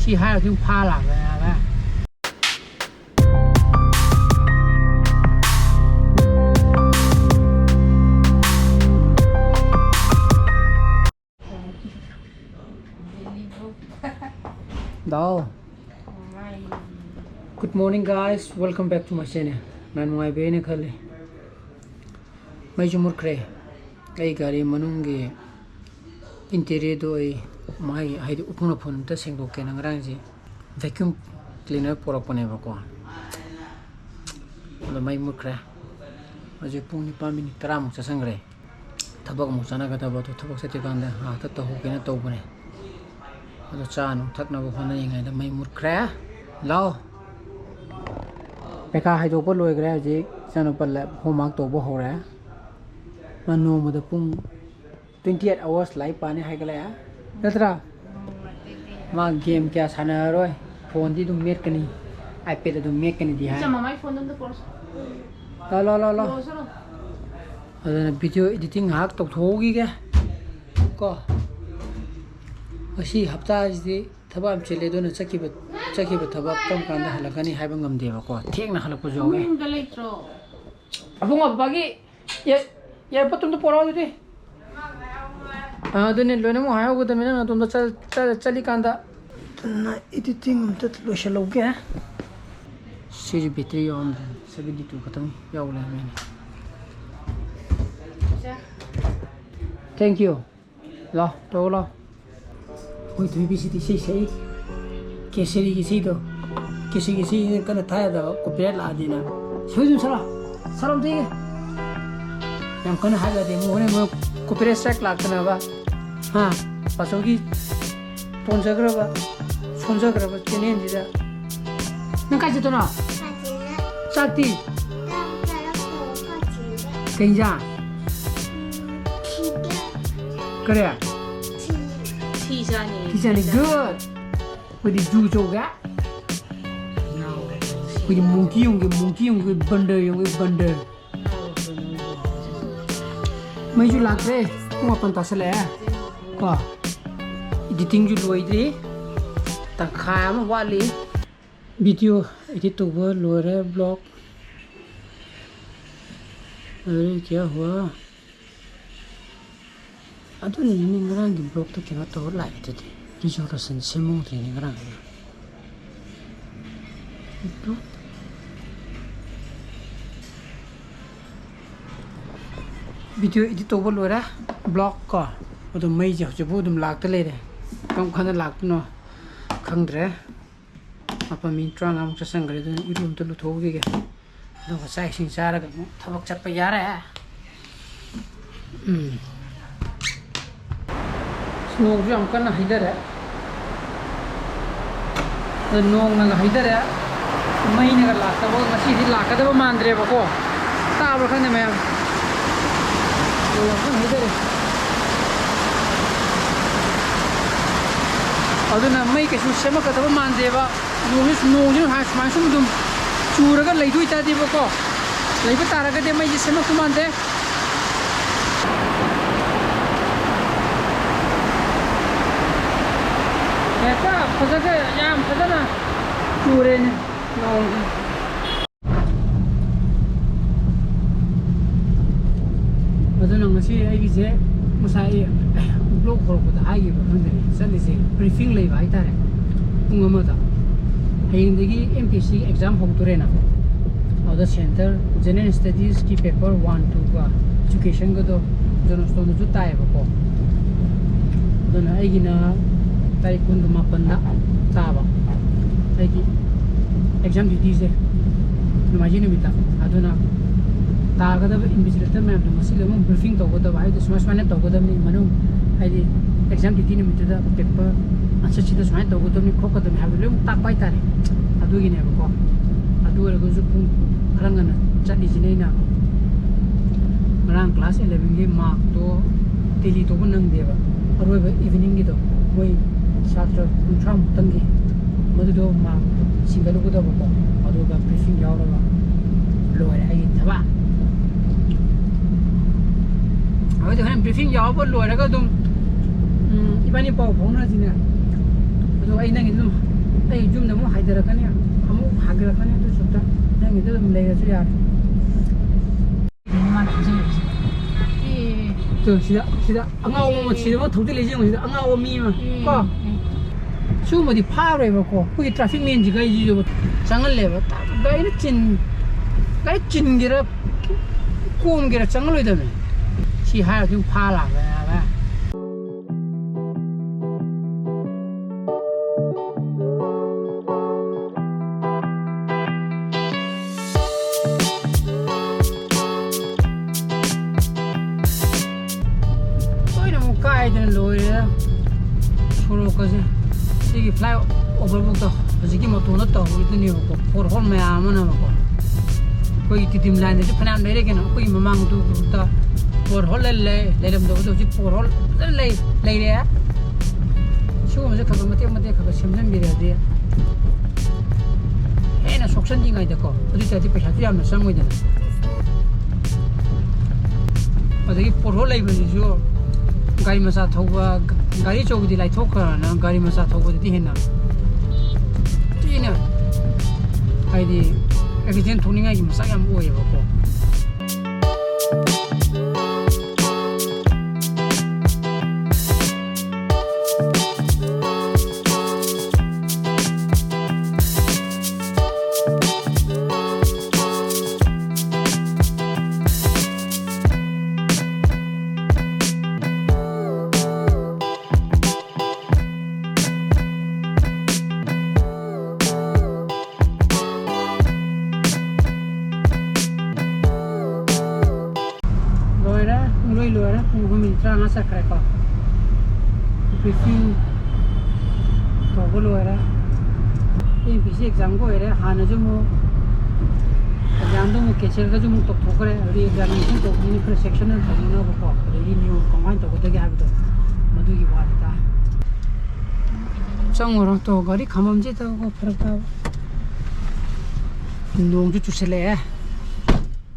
si hai là pha làm vậy à đâu. Good morning guys, welcome back to my channel. Nan ngoài bên này khơi mấy chục một kre cái gari manung ge interior doi mai hai upung phun ta seng do ke nang rang ji vacuum cleaner porak pone ba ko lo mai mu kre aje pung ni pa minute tram sa sang re thabak mu sana ga ta ba to thabak se te kan da ha ta to ho ke na to bane ado cha nu thak na ba phone ni ngai da mai mu kre lo pe ka hai do po loi kre ji chanu pal la homework to bo ho ra mano mo da pung 28 hours live पाने है गला यार नतरा मां game क्या साना रोय phone दी तुम met कनी iPad तुम met कनी दिया है चमा माय फोन तुम तो कोर्स ला अदन वीडियो एडिटिंग हाक तो थोगी के को असी हफ्ता जी थबा हम चले दोन चकीब थबा कम कांद हलकनी हाइब ngam देबा को थेंगना हलक को जोगे गलेट्रो अबुंग अबागी ये पतुम तो पोरा दे अदुने लोने मो हायो गदमे ना तुम चली कांदा ना एडिटिंग हम तत लोशलोगे सी बैटरी ऑन 72 खत्म यावले मैंने थैंक यू ला तो ला ओय तुम बीसीटी सही केसरी की सी तो किसी कने थाया दा कॉपीराइट ला देना सोजुम सलाम दे yang kena harga demo mo copyright strike lakna ba ha pasogi ponjagra ba chene dida nang kai to na sakti kenja kare tijani good with the juju ga with the monkey yung bender मैं जो लाग रहे वो अपन तसल है को editing जो लोई दे तखाम वाली वीडियो एडिट तो वो लो रहे ब्लॉग अरे क्या हुआ अदो नहीं नगरांग की ब्लॉग तो क्या तो लाइट थे रिजोल्यूशन से मोड़ रहे नगरांग वीडियो एडिट तो बोल रहा ब्लॉग का और तो मई जब वो तुम लागते ले रहे कम खाना लागते ना खंग रहे अपन मिंट्रा नाम से संगरे तो यूट्यूब तो लुट हो गया तो वैसा ही सारा का थबक चट पे यार है स्नोक जो हमका ना इधर है तो नोंग ना इधर है मई ने का लागता वो मछली थी लागता तो वो मान रहे बको ताब रखने में अदुना मई कैसु सेमकदब मानदेबा नोंजु हासमान सुम दुम चूरगा लैदुइ तादेबको लैब तारगदे मई जे सेमक मानदे एता फजगे याम फजना चूरेने नोंग अदुना ngasi aigi je musai blog horokda haigi ba khande sali je briefing lei bai tare pungama da hayindagi MPC exam hokdore na oda center general studies ki paper 1 2 ga education ga do jono stone ju tai ba ko aduna aigi na tarik 8 na taba aigi exam duty je numaji nimita aduna तागदब invigilator ma'am तो मसी लेम briefing तोगदब हाय तो smart तोगदब नि मनु हायदि exam duty निमित्तदा paper answer sheet smart तोगदब नि खोकदब हाय लेम ताक पाइ तारे अदुगी ने बको अदु रगो जु पुं खरंगना चटि जिनेना रंग क्लास 11 गे मार्क तो टेली तो नंग देबा अरोब इवनिंग गे तो मोय छात्र उन्थ्राम तंगी मदुदो मार्क सिंगल गुदब बको अदुगा ब्रीफिंग यावरबा लोय आइ थबा अब तो हम ब्रीफिंग याव लोरगा तुम इबानी पाव फोना जिना तो आई नंग ꯑꯩ ꯌꯨꯝꯗ ꯑꯃꯨꯛ ꯍꯥꯏꯊꯔꯛꯀꯅꯤ ꯑꯃꯨꯛ ꯍꯥꯏꯒꯠꯂꯛꯀꯅꯤ ꯑꯗꯨ ꯁꯨꯛꯇ ꯅꯪꯒꯤꯗ ꯑꯗꯨꯝ ꯂꯩꯔꯁꯨ ꯌꯥꯔꯦ sida angau mo sida mo thudi le jeng sida angau mi ma ko su mo di pha roi ba ko ku traffic men ji ga ji jo changal le ba ta ga ina chin gira kum gira changal loi da me si ha ju pha la ba ba loira solo kaje sigi fly over book to sigi moto na to idni ko for hol me amana ko koi titim line de phanan mere ke na koi mamang du ta for hol le lam do ji for hol le re shu mo je ka mate ka semjan bi re de ena soksan ji ngai de ko adu ta ti paisa ti am na sang oi de adagi for hol lai bi jo गाड़ी में साथ होगा गाड़ी चौक दी light होकर ना गाड़ी में साथ होगा दी है ना ठीक है आई दी एक्सीडेंट होने का ये मसाला हम वो ये बको nasa kreko briefing to bolo era MPC exam go era hana jumu exam do mu kecher ga jumu to thokre ri examination to ni pre sectional thina bo ko ri new combine to go de ga bito madu gi wa ta changoro to gari khamam je to go pharka nong ju chusele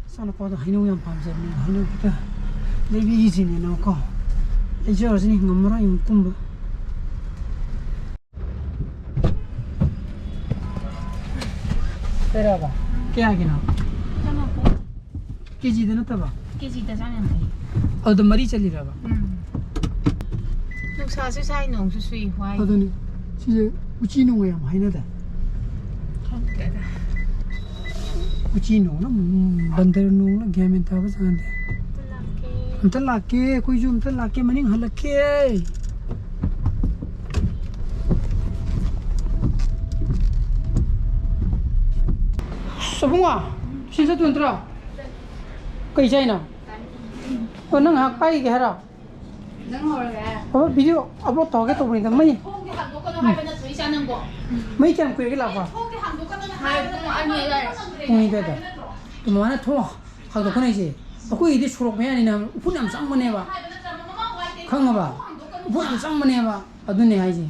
sana ko do hinu yam pam je ni hinu ta lebi easy ne no ko Ijo sini ngamra imkumba. Tera ba? Kya gina? Sama ko. Keji de na taba? Keji da sanan thai. Aw da mari chali ra ba? Nuk sa su sai nong su sui hwai. Aw da ni. Si uchi no ya mai na da. Không da da. Uchi no na bandar no na gamen ta ba san de. Amta lake koi ju amta lake maning halake sabunga sinsa tu entra kai chai na ko nang ha pai ge hara Nang hor ga. oh video upload to ge to bring da mai Thong ki hang do ka na hai ba na chui sa nang go. mai kam koi ge la ba Thong ki hang do ka na hai ba ani ga. oi da da to mana tho ha do ko nai ji ko idi surok me ani na upun am sang mane ba khang ba upun am sang mane ba adu ne hai ji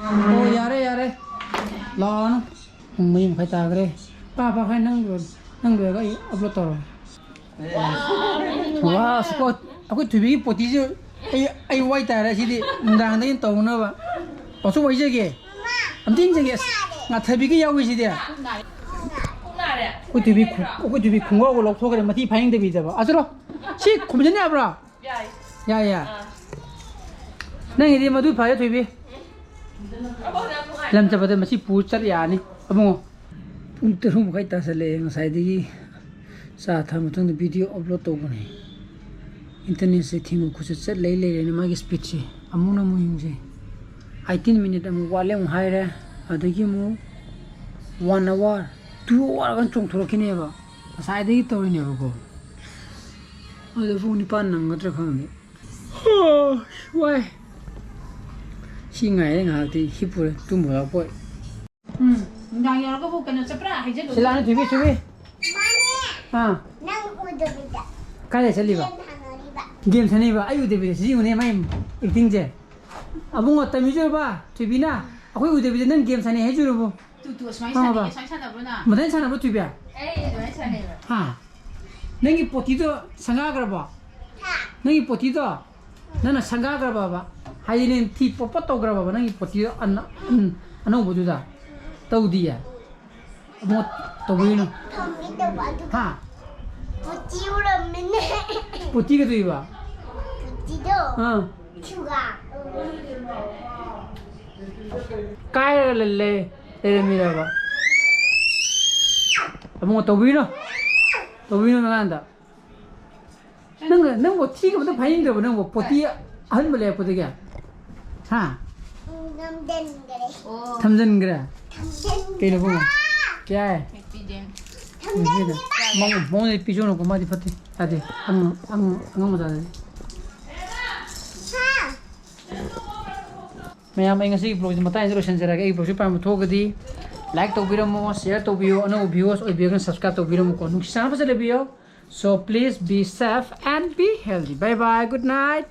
oh yare la na mai khai ta gre pa khai nang do ga upload to wow spot aku thubi poti ji ai wai ta ra si di ndang dai to na ba pa su wai je ge am tin je ge nga thabi ge yawi si dia Aku tubi kungo ko lok thokare mati phaing de bi jaba asro si khumjane abra ya nang iri madu phaya tubi lam jabade masi pu char ya ni amu terum khai ta sale ngasai di sa tha mathang de video upload to bane internet se thimu khusa chat lei ni magi speed se amuna mu yingje 18 minute amu wale mu haire adagi mu 1 hour 2 hour kan chong thoro kine ba asai de to ni ba ko ade fu ni pan nang tra khang de wai si ngai nga ti hipur tu mo la poi Ndang yor ko bu kana chapra hai je do. sila ni thubi Mane, ha nang udobida. ka le chali ba Hanoriba. game thani ba ayu de bi si une mai acting je abung ta mi jo ba thubi na akoi u de bi nan game thani he ju ro bo Tu smai sa ni sai sa da bro na. madan sana bo thubi Doi sa ni ba. ha nangi poti do sanga gra ba Ha, nangi poti do nana sanga gra ba ba hayin ti popo to gra ba nangi poti do an ano bo ju da tawdiya mo tawino ha puti ka tuiba ha kaya lalle mira ba mo tawino nganda nang mo tiga mo pahin da nang mo puti han bale puti ga ha Thamjan gra. Kaya po. Kaya eh. Mong pigeon ko madi pati. Ade. Ang mo dali. Maya may ngasi vlog di mata introduction jara ka vlog pa mo thogadi. Like to video mo, share to video, ano viewers or video subscribe to video mo ko. Nung sana pa sa video. So please be safe and be healthy. Bye bye. Good night.